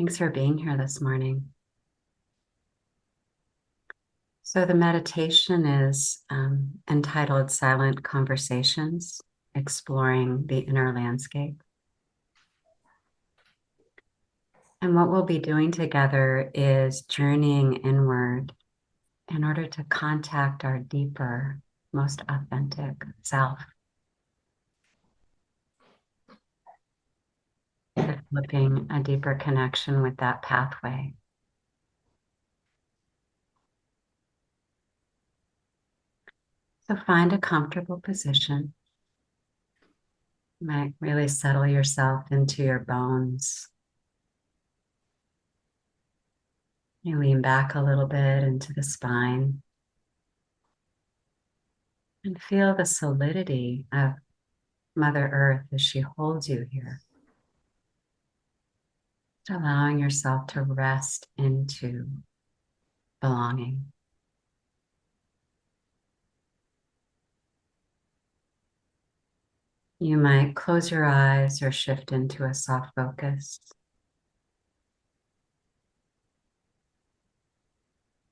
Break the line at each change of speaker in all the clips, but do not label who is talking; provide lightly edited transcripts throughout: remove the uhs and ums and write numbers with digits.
Thanks for being here this morning. So the meditation is entitled Silent Conversations, Exploring the Inner Landscape. And what we'll be doing together is journeying inward in order to contact our deeper, most authentic self, developing a deeper connection with that pathway. So find a comfortable position. You might really settle yourself into your bones. You lean back a little bit into the spine and feel the solidity of Mother Earth as she holds you here. Just allowing yourself to rest into belonging. You might close your eyes or shift into a soft focus.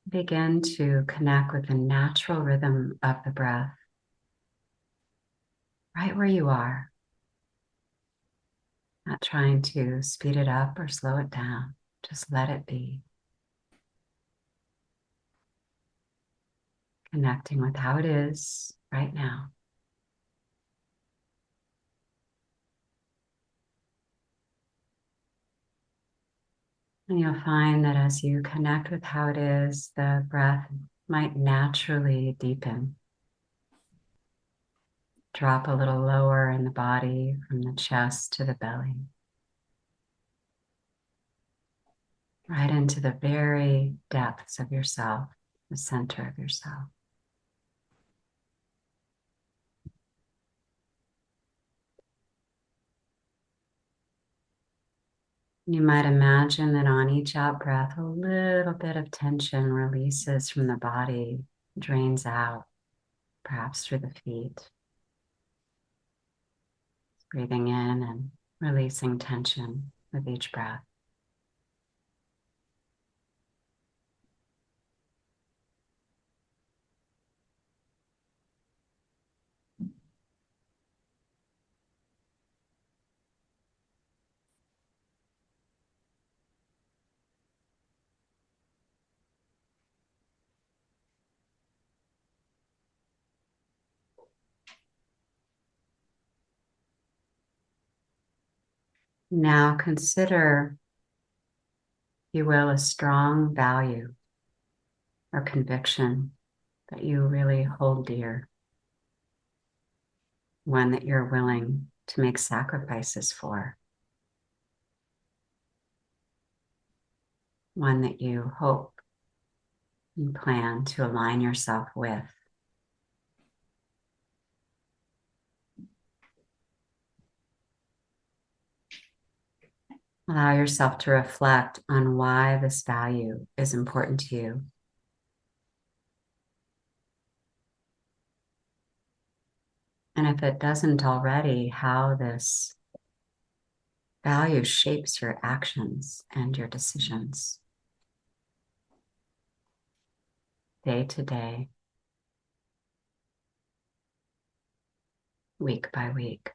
Begin to connect with the natural rhythm of the breath, right where you are. Not trying to speed it up or slow it down. Just let it be. Connecting with how it is right now. And you'll find that as you connect with how it is, the breath might naturally deepen. Drop a little lower in the body from the chest to the belly. Right into the very depths of yourself, the center of yourself. You might imagine that on each out breath, a little bit of tension releases from the body, drains out, perhaps through the feet. Breathing in and releasing tension with each breath. Now consider, if you will, a strong value or conviction that you really hold dear. One that you're willing to make sacrifices for. One that you hope and plan to align yourself with. Allow yourself to reflect on why this value is important to you. And if it doesn't already, how this value shapes your actions and your decisions. Day to day, week by week.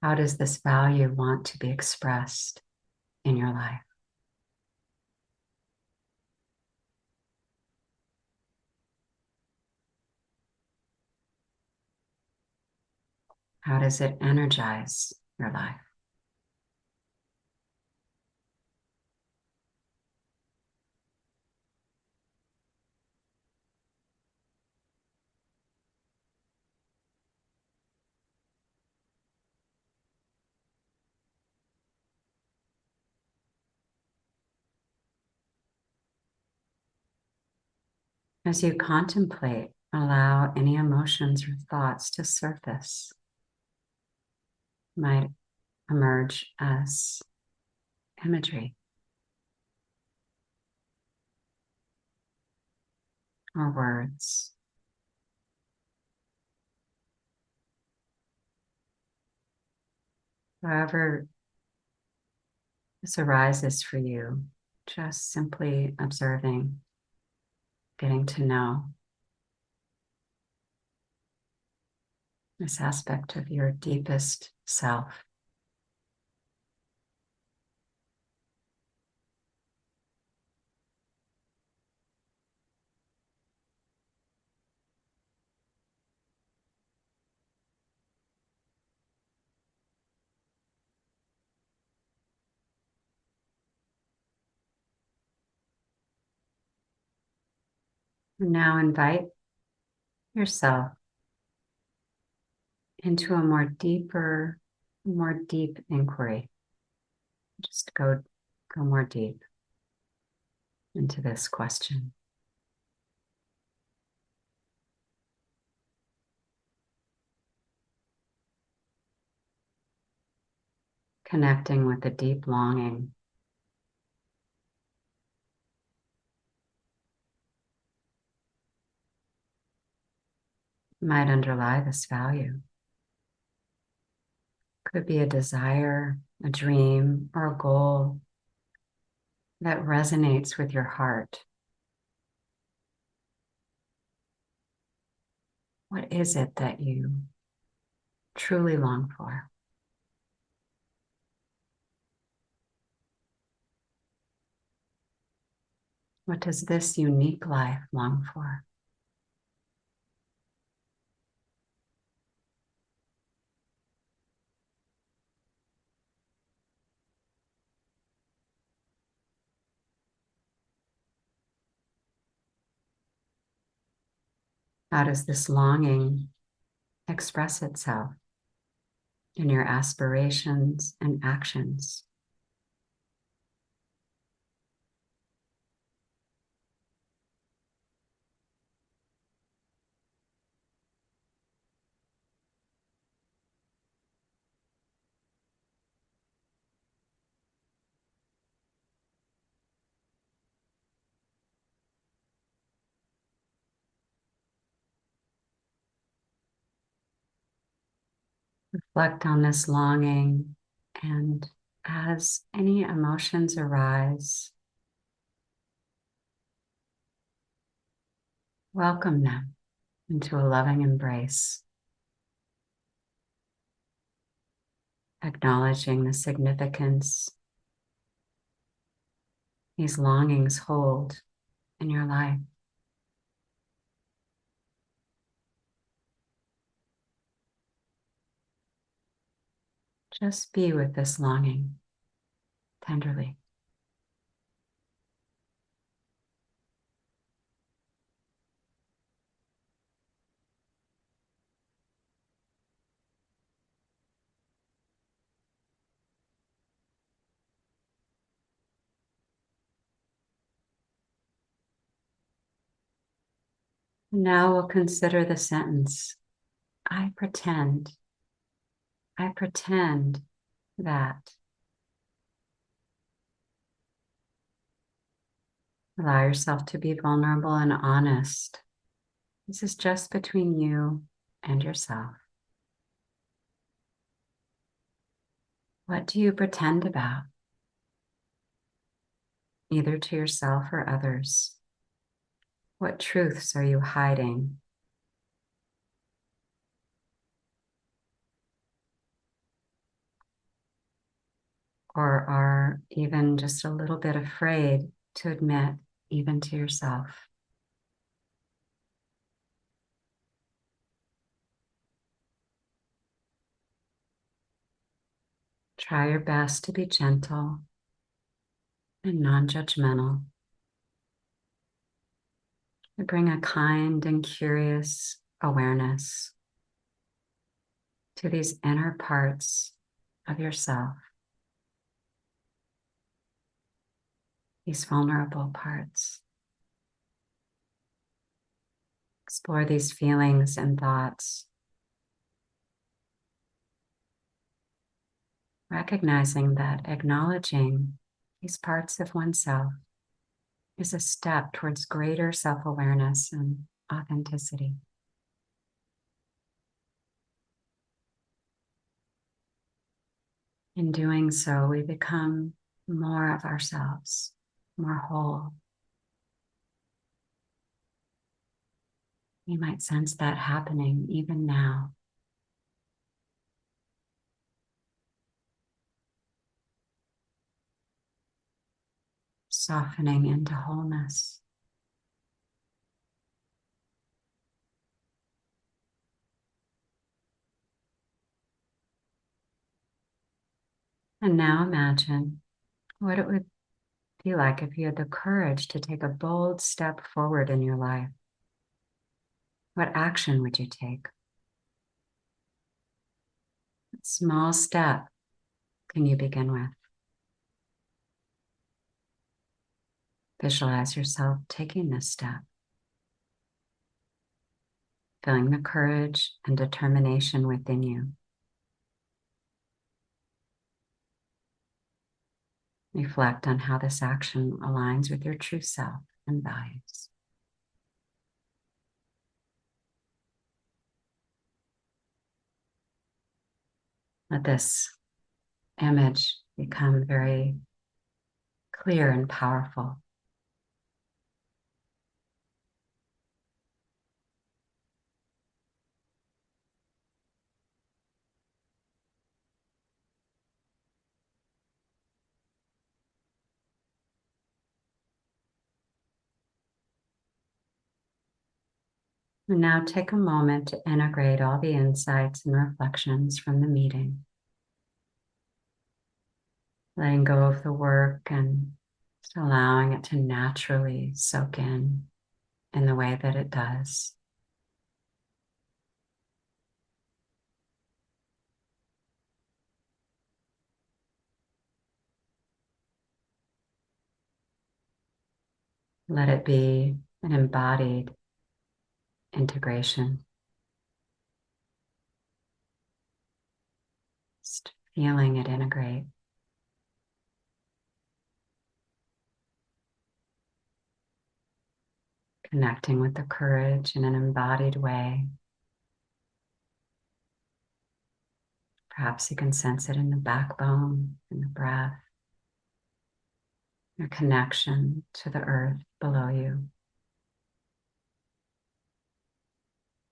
How does this value want to be expressed in your life? How does it energize your life? As you contemplate Allow any emotions or thoughts to surface. Might emerge as imagery or words. However this arises for you, just simply observing, getting to know this aspect of your deepest self. And now invite yourself into a more deep inquiry. Just go more deep into this question. Connecting with a deep longing. Might underlie this value. Could be a desire, a dream, or a goal that resonates with your heart. What is it that you truly long for? What does this unique life long for? How does this longing express itself in your aspirations and actions? Reflect on this longing, and as any emotions arise, welcome them into a loving embrace, acknowledging the significance these longings hold in your life. Just be with this longing tenderly. Now we'll consider the sentence, I pretend that. Allow yourself to be vulnerable and honest. This is just between you and yourself. What do you pretend about, either to yourself or others? What truths are you hiding? Or are even just a little bit afraid to admit, even to yourself? Try your best to be gentle and non-judgmental. Bring a kind and curious awareness to these inner parts of yourself, these vulnerable parts. Explore these feelings and thoughts, recognizing that acknowledging these parts of oneself is a step towards greater self-awareness and authenticity. In doing so, we become more of ourselves, more whole. You might sense that happening even now. Softening into wholeness. And now imagine what it would be like if you had the courage to take a bold step forward in your life. What action would you take? What small step can you begin with? Visualize yourself taking this step, feeling the courage and determination within you. Reflect on how this action aligns with your true self and values. Let this image become very clear and powerful. And now take a moment to integrate all the insights and reflections from the meeting. Letting go of the work and just allowing it to naturally soak in the way that it does. Let it be an embodied integration. Just feeling it integrate. Connecting with the courage in an embodied way. Perhaps you can sense it in the backbone, in the breath, your connection to the earth below you.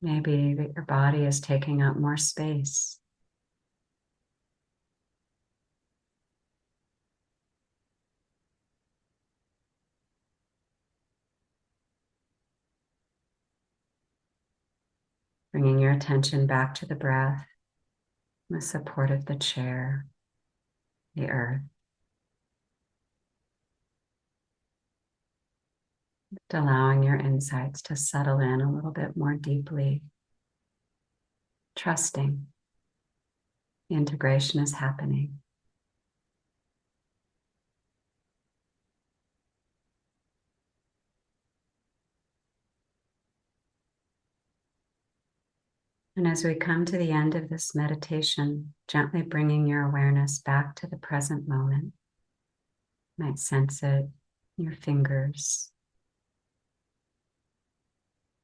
Maybe that your body is taking up more space. Bringing your attention back to the breath, the support of the chair, the earth. Allowing your insights to settle in a little bit more deeply, trusting the integration is happening. And as we come to the end of this meditation, gently bringing your awareness back to the present moment. You might sense it in your fingers,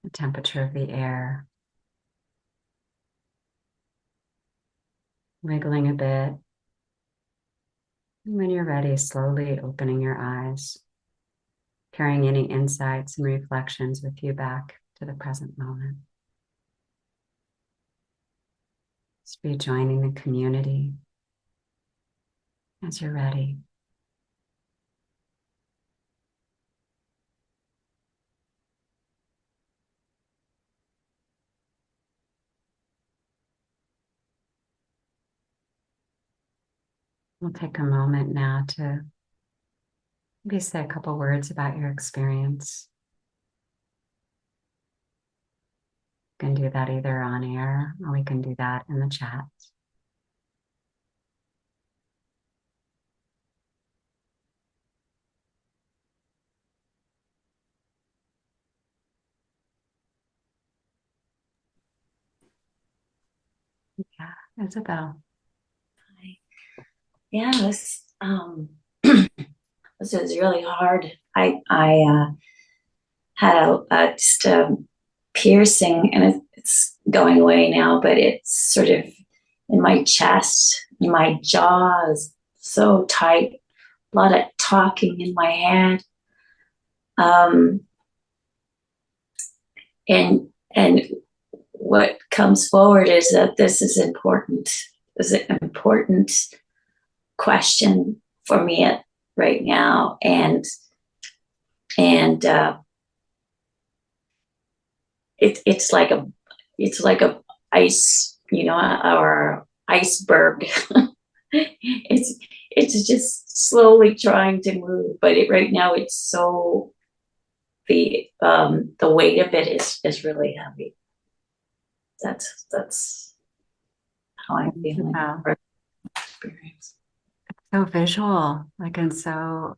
the temperature of the air, wiggling a bit. And when you're ready, slowly opening your eyes, carrying any insights and reflections with you back to the present moment. Just rejoining the community as you're ready. We'll take a moment now to maybe say a couple words about your experience. You can do that either on air or we can do that in the chat. Yeah, Isabel.
Yeah, this was really hard. I had just a piercing, and it's going away now, but it's sort of in my chest, my jaw is so tight. A lot of talking in my head, um, and what comes forward is that this is important. This is an important question for me right now, and it's like a ice, or iceberg. It's just slowly trying to move, but right now it's so the weight of it is really heavy. That's how I'm feeling
Isabel.
for experience.
So visual, like, and so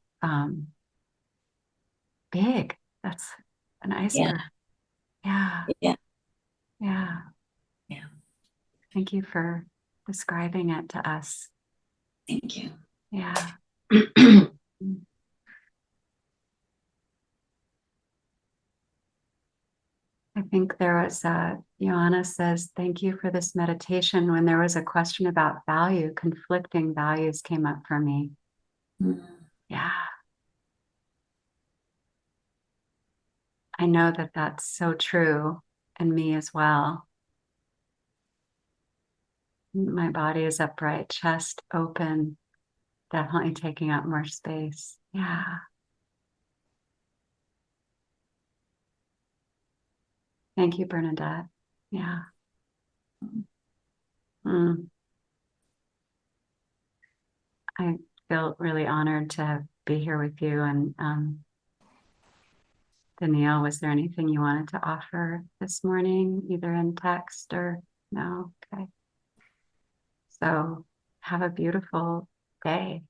big. That's an
Yeah,
iceberg. Yeah,
yeah,
yeah.
yeah.
Thank you for describing it to us.
Thank you.
Yeah. I think there was Joanna says, thank you for this meditation. When there was a question about value, conflicting values came up for me. Yeah, I know that that's so true, and me as well. My body is upright, chest open, definitely taking up more space. Yeah. Thank you, Bernadette. Yeah. Mm. I feel really honored to be here with you. And Danielle, was there anything you wanted to offer this morning, either in text or no? Okay. So have a beautiful day.